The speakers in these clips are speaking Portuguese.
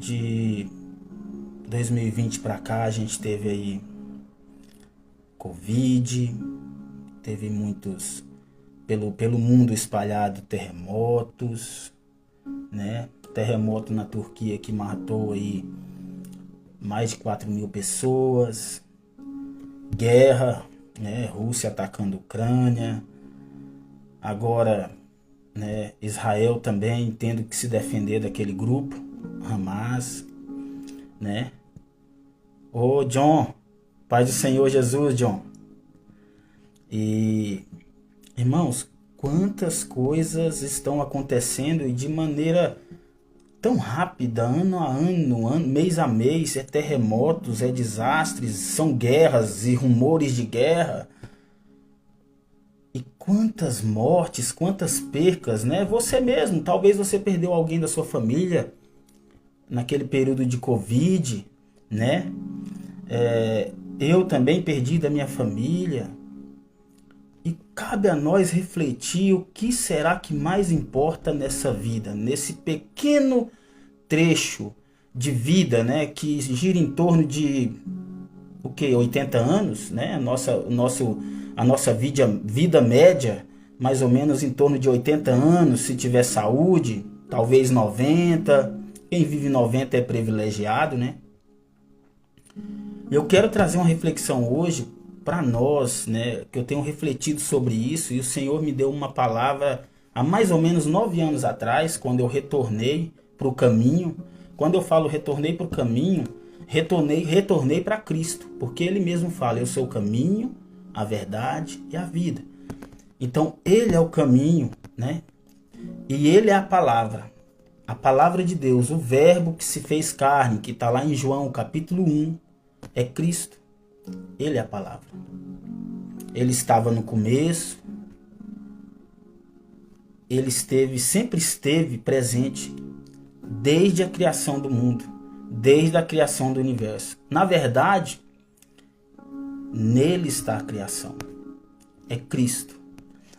De 2020 para cá a gente teve aí Covid, teve muitos, pelo mundo espalhado, terremotos, né? Terremoto na Turquia que matou aí mais de 4.000 pessoas, guerra, né? Rússia atacando a Ucrânia, agora, né? Israel também tendo que se defender daquele grupo, Hamas, né? Ô John, Pai do Senhor Jesus, John. E, irmãos, quantas coisas estão acontecendo e de maneira tão rápida, ano a ano, mês a mês, é terremotos, é desastres, são guerras e rumores de guerra. E quantas mortes, quantas percas, né? Você mesmo, talvez você perdeu alguém da sua família naquele período de Covid, né? Eu também perdi da minha família. E cabe a nós refletir o que será que mais importa nessa vida, nesse pequeno trecho de vida, né, que gira em torno de 80 anos, né? A nossa vida média, mais ou menos em torno de 80 anos, se tiver saúde, talvez 90. Quem vive 90 é privilegiado, né? Eu quero trazer uma reflexão hoje para nós, né, que eu tenho refletido sobre isso, e o Senhor me deu uma palavra há mais ou menos 9 anos atrás, quando eu retornei para o caminho. Quando eu falo retornei para o caminho, retornei para Cristo, porque Ele mesmo fala, eu sou o caminho, a verdade e a vida. Então Ele é o caminho, né? E Ele é a palavra de Deus, o verbo que se fez carne, que está lá em João capítulo 1, é Cristo. Ele é a palavra. Ele estava no começo. Ele sempre esteve presente desde a criação do mundo, desde a criação do universo. Na verdade, nele está a criação. É Cristo.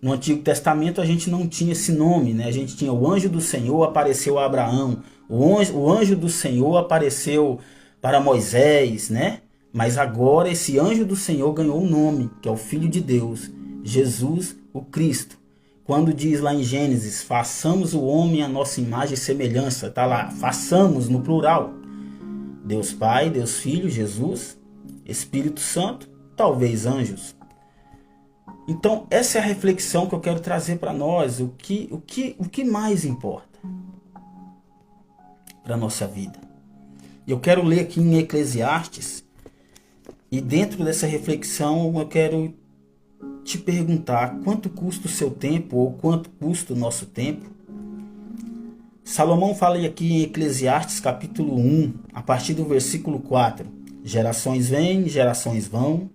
No Antigo Testamento a gente não tinha esse nome, né? A gente tinha o anjo do Senhor apareceu a Abraão, o anjo do Senhor apareceu para Moisés, né? Mas agora esse anjo do Senhor ganhou um nome, que é o Filho de Deus, Jesus o Cristo. Quando diz lá em Gênesis, façamos o homem à nossa imagem e semelhança, está lá, façamos no plural. Deus Pai, Deus Filho, Jesus, Espírito Santo, talvez anjos. Então essa é a reflexão que eu quero trazer para nós, o que mais importa para a nossa vida. Eu quero ler aqui em Eclesiastes. E dentro dessa reflexão eu quero te perguntar quanto custa o seu tempo ou quanto custa o nosso tempo. Salomão fala aqui em Eclesiastes capítulo 1, a partir do versículo 4. Gerações vêm, gerações vão,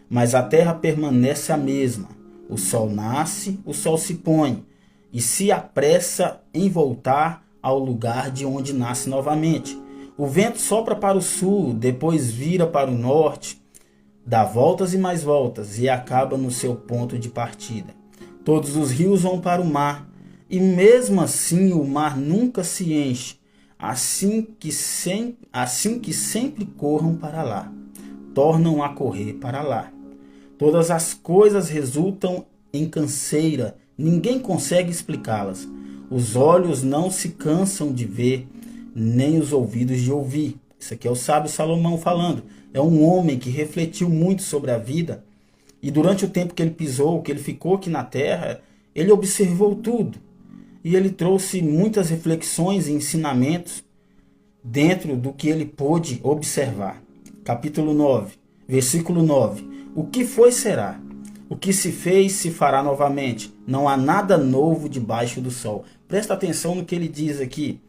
mas a terra permanece a mesma. O sol nasce, o sol se põe, e se apressa em voltar ao lugar de onde nasce novamente. O vento sopra para o sul, depois vira para o norte, dá voltas e mais voltas e acaba no seu ponto de partida. Todos os rios vão para o mar, e mesmo assim o mar nunca se enche, assim que sempre corram para lá, tornam a correr para lá. Todas as coisas resultam em canseira, ninguém consegue explicá-las. Os olhos não se cansam de ver, nem os ouvidos de ouvir. Isso aqui é o sábio Salomão falando. É um homem que refletiu muito sobre a vida. E durante o tempo que ele pisou, que ele ficou aqui na terra, ele observou tudo. E ele trouxe muitas reflexões e ensinamentos dentro do que ele pôde observar. Capítulo 9, versículo 9. O que foi será? O que se fez se fará novamente. Não há nada novo debaixo do sol. Presta atenção no que ele diz aqui.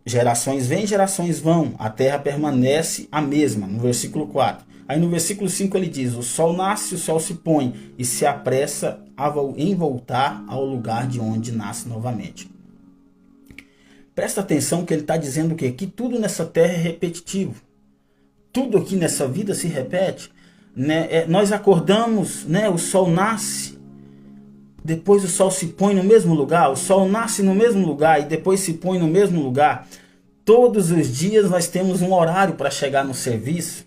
Gerações vêm, gerações vão, a terra permanece a mesma, no versículo 4. Aí no versículo 5 ele diz, o sol nasce, o sol se põe, e se apressa em voltar ao lugar de onde nasce novamente. Presta atenção que ele está dizendo o quê? Que tudo nessa terra é repetitivo. Tudo aqui nessa vida se repete. Né? Nós acordamos, né? O sol nasce, depois o sol se põe no mesmo lugar, o sol nasce no mesmo lugar e depois se põe no mesmo lugar. Todos os dias nós temos um horário para chegar no serviço.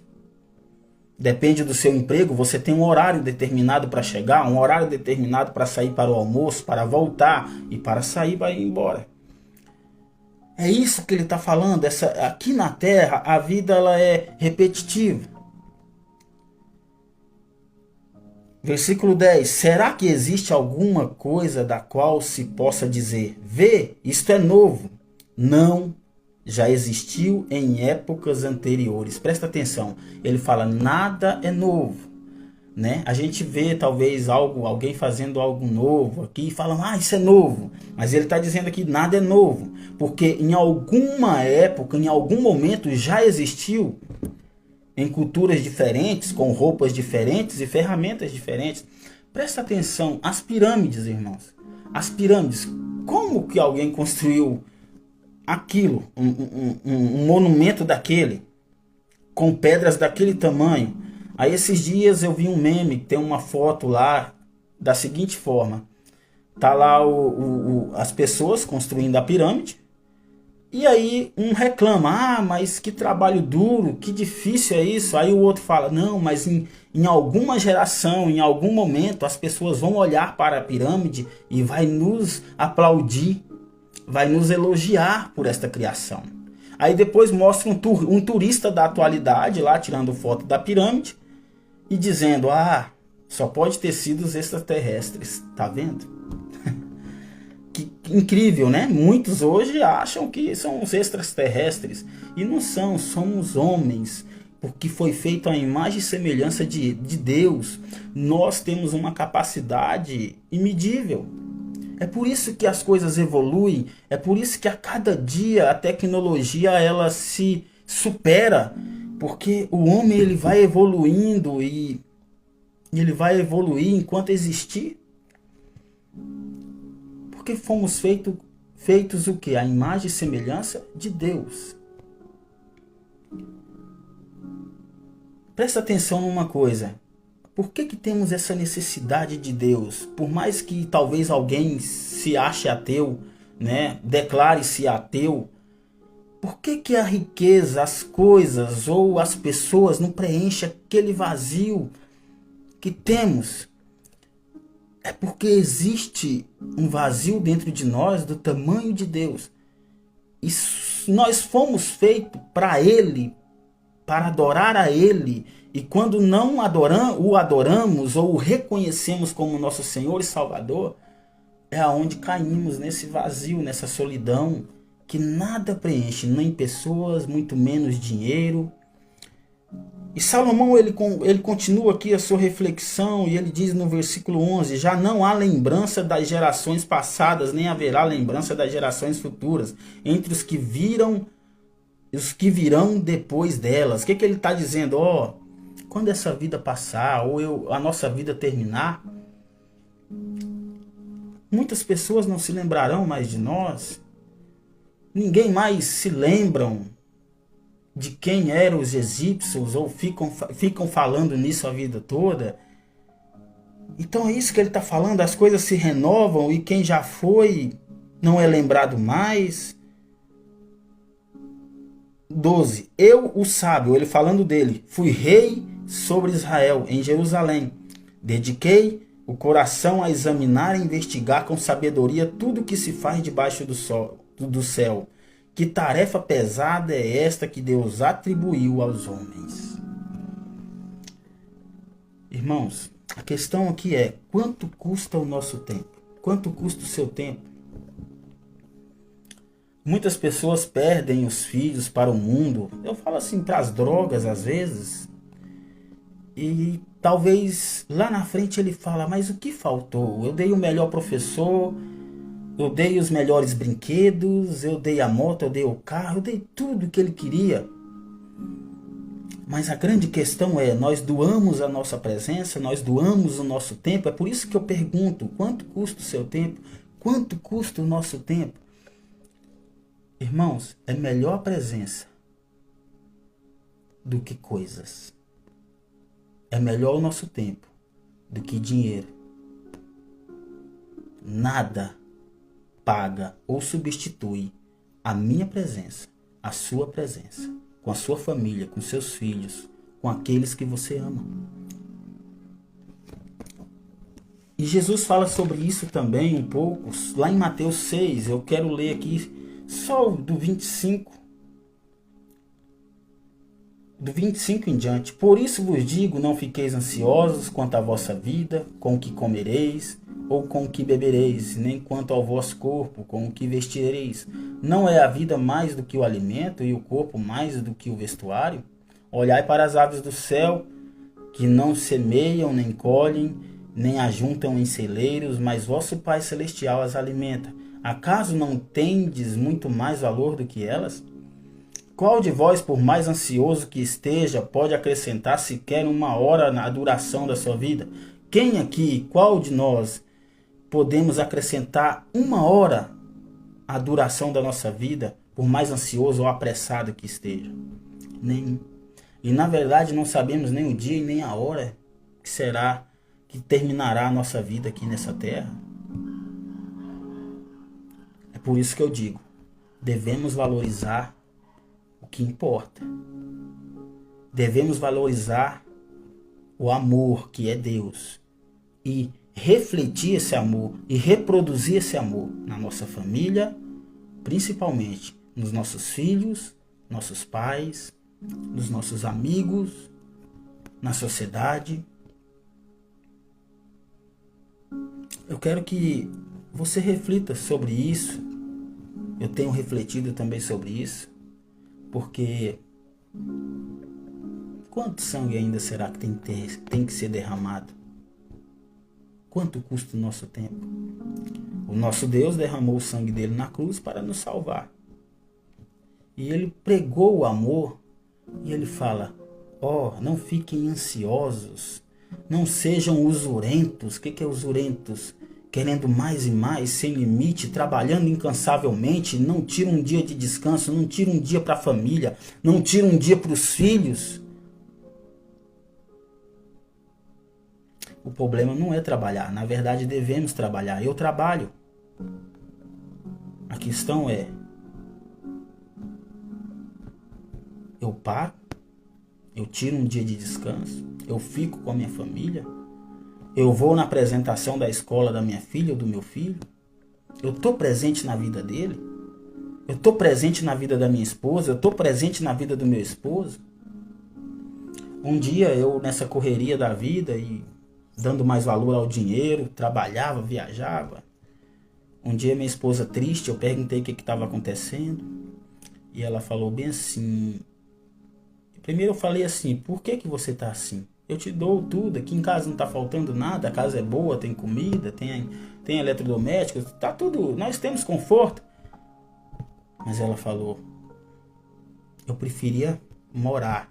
Depende do seu emprego, você tem um horário determinado para chegar, um horário determinado para sair para o almoço, para voltar e para sair para ir embora. É isso que ele está falando. Aqui na Terra a vida ela é repetitiva. Versículo 10. Será que existe alguma coisa da qual se possa dizer: vê, isto é novo? Não, já existiu em épocas anteriores. Presta atenção. Ele fala: nada é novo. Né? A gente vê talvez alguém fazendo algo novo aqui e fala: ah, isso é novo. Mas ele está dizendo aqui: nada é novo. Porque em alguma época, em algum momento já existiu, em culturas diferentes, com roupas diferentes e ferramentas diferentes. Presta atenção, as pirâmides, irmãos. As pirâmides, como que alguém construiu aquilo, um monumento daquele, com pedras daquele tamanho? Aí esses dias eu vi um meme, tem uma foto lá da seguinte forma. Tá lá as pessoas construindo a pirâmide. E aí um reclama: ah, mas que trabalho duro, que difícil é isso. Aí o outro fala: não, mas em alguma geração, em algum momento, as pessoas vão olhar para a pirâmide e vai nos aplaudir, vai nos elogiar por esta criação. Aí depois mostra um turista da atualidade lá tirando foto da pirâmide e dizendo: ah, só pode ter sido os extraterrestres. Tá vendo? Que incrível, né? Muitos hoje acham que são os extraterrestres. E não são, somos homens. Porque foi feito a imagem e semelhança de Deus. Nós temos uma capacidade imedível. É por isso que as coisas evoluem. É por isso que a cada dia a tecnologia ela se supera. Porque o homem ele vai evoluindo e ele vai evoluir enquanto existir. Porque fomos feitos o que? A imagem e semelhança de Deus. Presta atenção numa coisa. Por que temos essa necessidade de Deus? Por mais que talvez alguém se ache ateu, né? Declare-se ateu. Por que a riqueza, as coisas ou as pessoas não preenchem aquele vazio que temos? É porque existe um vazio dentro de nós do tamanho de Deus. E nós fomos feitos para Ele, para adorar a Ele. E quando não o adoramos ou o reconhecemos como nosso Senhor e Salvador, é aonde caímos nesse vazio, nessa solidão, que nada preenche, nem pessoas, muito menos dinheiro. E Salomão ele continua aqui a sua reflexão e ele diz no versículo 11: já não há lembrança das gerações passadas, nem haverá lembrança das gerações futuras, entre os que virão depois delas. O que ele está dizendo? Quando essa vida passar, ou a nossa vida terminar, muitas pessoas não se lembrarão mais de nós, ninguém mais se lembram de quem eram os egípcios, ou ficam falando nisso a vida toda. Então é isso que ele está falando, as coisas se renovam e quem já foi não é lembrado mais. 12. Eu, o sábio, ele falando dele, fui rei sobre Israel, em Jerusalém. Dediquei o coração a examinar e investigar com sabedoria tudo que se faz debaixo do céu. Que tarefa pesada é esta que Deus atribuiu aos homens? Irmãos, a questão aqui é: quanto custa o nosso tempo? Quanto custa o seu tempo? Muitas pessoas perdem os filhos para o mundo. Eu falo assim, para as drogas às vezes. E talvez lá na frente ele fala: mas o que faltou? Eu dei o melhor professor, eu dei os melhores brinquedos, eu dei a moto, eu dei o carro, eu dei tudo que ele queria. Mas a grande questão é, nós doamos a nossa presença, nós doamos o nosso tempo. É por isso que eu pergunto, quanto custa o seu tempo? Quanto custa o nosso tempo? Irmãos, é melhor a presença do que coisas. É melhor o nosso tempo do que dinheiro. Nada paga ou substitui a minha presença, a sua presença, com a sua família, com seus filhos, com aqueles que você ama. E Jesus fala sobre isso também um pouco, lá em Mateus 6, eu quero ler aqui só do 25 em diante. Por isso vos digo, não fiqueis ansiosos quanto à vossa vida, com o que comereis, ou com o que bebereis, nem quanto ao vosso corpo, com o que vestireis. Não é a vida mais do que o alimento, e o corpo mais do que o vestuário? Olhai para as aves do céu, que não semeiam, nem colhem, nem ajuntam em celeiros, mas vosso Pai Celestial as alimenta. Acaso não tendes muito mais valor do que elas? Qual de vós, por mais ansioso que esteja, pode acrescentar sequer uma hora na duração da sua vida? Quem aqui, qual de nós, podemos acrescentar uma hora à duração da nossa vida, por mais ansioso ou apressado que esteja? Nenhum. E na verdade não sabemos nem o dia e nem a hora que será que terminará a nossa vida aqui nessa terra. É por isso que eu digo, devemos valorizar o que importa. Devemos valorizar o amor que é Deus e refletir esse amor e reproduzir esse amor na nossa família, principalmente nos nossos filhos, nossos pais, nos nossos amigos, na sociedade. Eu quero que você reflita sobre isso. Eu tenho refletido também sobre isso, porque quanto sangue ainda será que tem que ser derramado? Quanto custa o nosso tempo? O nosso Deus derramou o sangue dele na cruz para nos salvar. E ele pregou o amor e ele fala, não fiquem ansiosos, não sejam usurentos. O que é usurentos? Querendo mais e mais, sem limite, trabalhando incansavelmente, não tira um dia de descanso, não tira um dia para a família, não tira um dia para os filhos. O problema não é trabalhar, na verdade devemos trabalhar. Eu trabalho. A questão é, eu paro, eu tiro um dia de descanso, eu fico com a minha família, eu vou na apresentação da escola da minha filha ou do meu filho, eu estou presente na vida dele, eu estou presente na vida da minha esposa, eu estou presente na vida do meu esposo. Um dia eu, nessa correria da vida e dando mais valor ao dinheiro, trabalhava, viajava. Um dia minha esposa triste, eu perguntei o que estava acontecendo e ela falou bem assim. Primeiro eu falei assim, por que você está assim? Eu te dou tudo, aqui em casa não está faltando nada, a casa é boa, tem comida, tem eletrodomésticos, tá tudo, nós temos conforto. Mas ela falou, eu preferia morar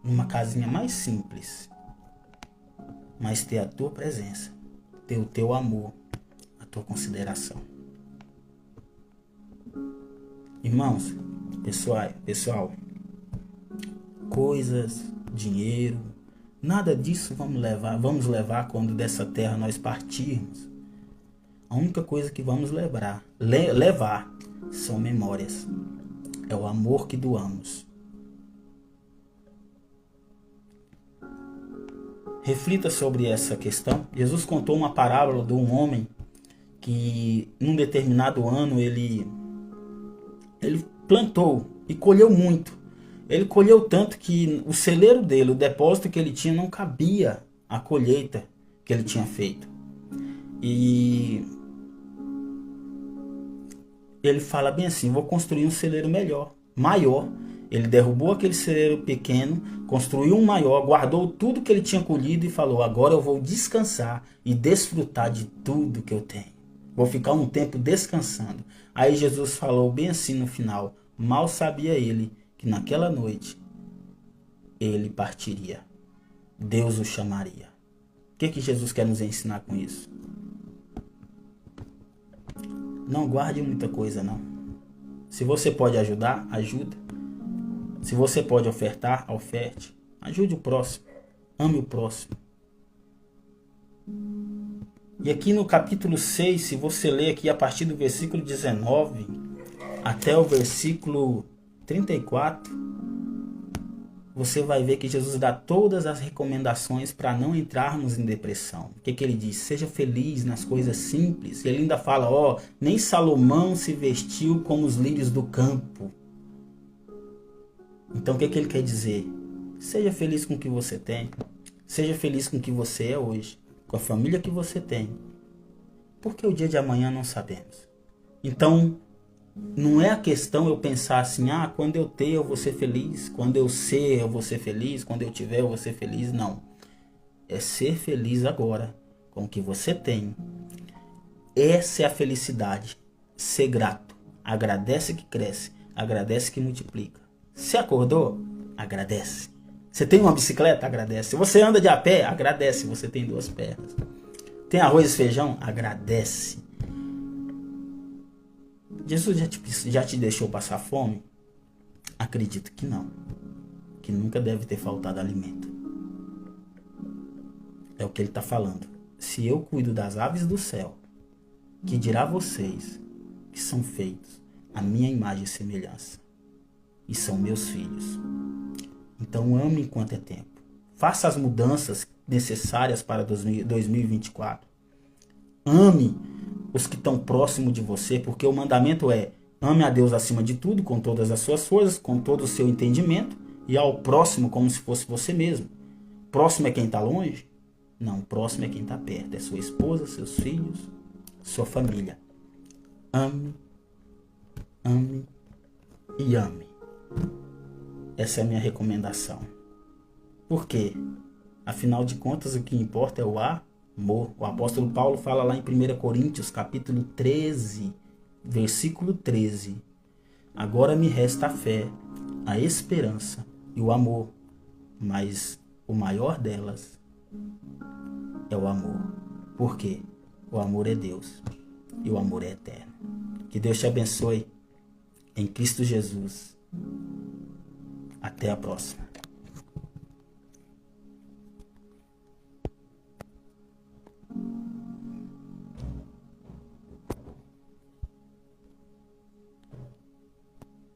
numa casinha mais simples, mas ter a tua presença, ter o teu amor, a tua consideração. Irmãos, pessoal, coisas, dinheiro, nada disso vamos levar quando dessa terra nós partirmos. A única coisa que vamos levar são memórias. É o amor que doamos. Reflita sobre essa questão. Jesus contou uma parábola de um homem que num determinado ano ele plantou e colheu muito. Ele colheu tanto que o celeiro dele, o depósito que ele tinha, não cabia a colheita que ele tinha feito. E ele fala bem assim, vou construir um celeiro maior. Ele derrubou aquele celeiro pequeno, construiu um maior, guardou tudo que ele tinha colhido e falou, agora eu vou descansar e desfrutar de tudo que eu tenho. Vou ficar um tempo descansando. Aí Jesus falou bem assim no final, mal sabia ele que naquela noite ele partiria. Deus o chamaria. O que Jesus quer nos ensinar com isso? Não guarde muita coisa, não. Se você pode ajudar, ajuda. Se você pode ofertar, oferte. Ajude o próximo. Ame o próximo. E aqui no capítulo 6, se você ler aqui a partir do versículo 19 até o versículo 34, você vai ver que Jesus dá todas as recomendações para não entrarmos em depressão. O que ele diz? Seja feliz nas coisas simples. E ele ainda fala, nem Salomão se vestiu como os lírios do campo. Então o que ele quer dizer? Seja feliz com o que você tem. Seja feliz com o que você é hoje. Com a família que você tem. Porque o dia de amanhã não sabemos. Então, não é a questão eu pensar assim, quando eu ter eu vou ser feliz, quando eu ser eu vou ser feliz, quando eu tiver eu vou ser feliz. Não. É ser feliz agora, com o que você tem. Essa é a felicidade. Ser grato. Agradece que cresce, agradece que multiplica. Você acordou? Agradece. Você tem uma bicicleta? Agradece. Se você anda de a pé? Agradece, você tem 2 pernas. Tem arroz e feijão? Agradece. Jesus já te deixou passar fome? Acredito que não. Que nunca deve ter faltado alimento. É o que ele está falando. Se eu cuido das aves do céu, que dirá vocês que são feitos à minha imagem e semelhança, e são meus filhos. Então ame enquanto é tempo. Faça as mudanças necessárias para 2024. Ame os que estão próximos de você, porque o mandamento é: ame a Deus acima de tudo, com todas as suas forças, com todo o seu entendimento, e ao próximo como se fosse você mesmo. Próximo é quem está longe? Não, próximo é quem está perto. É sua esposa, seus filhos, sua família. Ame, ame e ame. Essa é a minha recomendação. Por quê? Afinal de contas, o que importa é o amor. O apóstolo Paulo fala lá em 1 Coríntios, capítulo 13, versículo 13. Agora me resta a fé, a esperança e o amor, mas o maior delas é o amor. Por quê? O amor é Deus e o amor é eterno. Que Deus te abençoe em Cristo Jesus. Até a próxima.